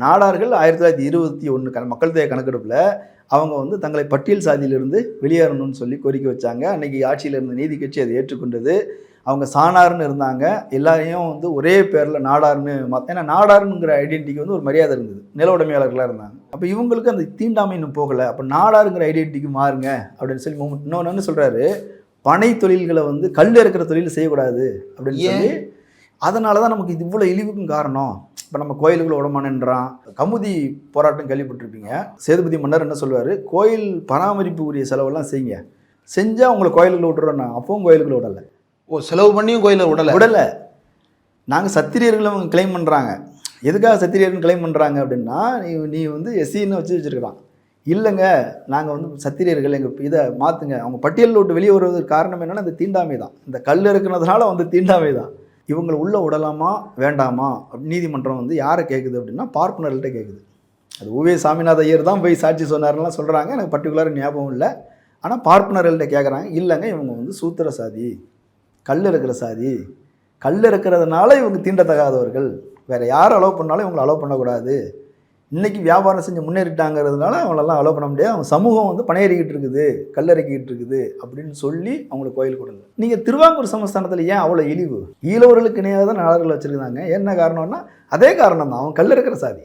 நாடார்கள் 1921 மக்கள் தொகை கணக்கெடுப்பில் அவங்க வந்து தங்களை பட்டியல் சாதியிலிருந்து வெளியேறணும்னு சொல்லி கோரிக்கை வச்சாங்க. அன்றைக்கி ஆட்சியில் இருந்த நீதி கட்சி அதை ஏற்றுக்கொண்டது. அவங்க சாணார்னு இருந்தாங்க, எல்லாரையும் வந்து ஒரே பேரில் நாடார்னு ஏன்னா நாடாருங்கிற ஐடென்டிட்டிக்கு வந்து ஒரு மரியாதை இருந்தது, நில உடைமையாளர்களாக இருந்தாங்க. அப்போ இவங்களுக்கு அந்த தீண்டாமை இன்னும் போகலை, அப்போ நாடாருங்கிற ஐடென்டிட்டிக்கு மாறுங்க அப்படின்னு சொல்லி இன்னொன்று சொல்கிறாரு, பனை தொழில்களை வந்து கல் இருக்கிற தொழில் செய்யக்கூடாது அப்படின்னு சொல்லி. அதனால தான் நமக்கு இது இவ்வளோ இழிவுக்கும் காரணம். இப்போ நம்ம கோயில்களை விடமானன்றான். கமுதி போராட்டம் கேள்விப்பட்டிருப்பீங்க. சேதுபதி மன்னர் என்ன சொல்லுவார், கோயில் பராமரிப்பு உரிய செலவெல்லாம் செய்யுங்க, செஞ்சால் உங்களை கோயில்களை விட்டுறோன்னா. அப்பவும் கோயில்களை விடலை. செலவு பண்ணியும் கோயிலை விடலை. நாங்கள் சத்திரியர்களும் அவங்க கிளைம் பண்ணுறாங்க. எதுக்காக சத்திரியர்கள் கிளைம் பண்ணுறாங்க அப்படின்னா, நீ வந்து எஸ்சின்னு வச்சுருக்கிறான். இல்லைங்க, நாங்கள் வந்து சத்திரியர்கள், எங்கள் இதை மாற்றுங்க. அவங்க பட்டியலில் விட்டு வெளியே வருவதற்கு காரணம் என்னென்னா இந்த தீண்டாமை தான். இந்த கல் இருக்கிறதுனால வந்து தீண்டாமை தான். இவங்களை உள்ளே விடலாமா வேண்டாமா நீதிமன்றம் வந்து யாரை கேட்குது அப்படின்னா பார்ப்பனர்கள்ட்ட கேட்குது. அது ஊவே சாமிநாத ஐயர் தான் போய் சாட்சி சொன்னார்லாம் சொல்கிறாங்க, எனக்கு பர்டிகுலராக ஞாபகம் இல்லை. ஆனால் பார்ப்பனர்கள்ட்ட கேட்குறாங்க, இல்லைங்க இவங்க வந்து சூத்திர சாதி, கல் இருக்கிற சாதி, கல் இருக்கிறதுனால இவங்க தீண்டத்தகாதவர்கள், வேறு யார் அலோவ் பண்ணாலும் இவங்களை அலோவ் பண்ணக்கூடாது. இன்றைக்கி வியாபாரம் செஞ்சு முன்னேறிட்டாங்கிறதுனால அவங்களெல்லாம் அலோவ் பண்ண முடியாது, அவங்க சமூகம் வந்து பணையறிக்கிட்டு இருக்குது, கல்லறைக்கிட்டு இருக்குது அப்படின்னு சொல்லி அவங்களுக்கு கோயில் கொடுங்க. நீங்கள் திருவாங்கூர் சமஸ்தானத்தில் ஏன் அவ்வளோ இழிவு? ஈழவர்களுக்கு இணையாக தான் நாடார்கள் வச்சுருக்காங்க. என்ன காரணம்னா அதே காரணம் தான், அவங்க கல் இருக்கிற சாதி.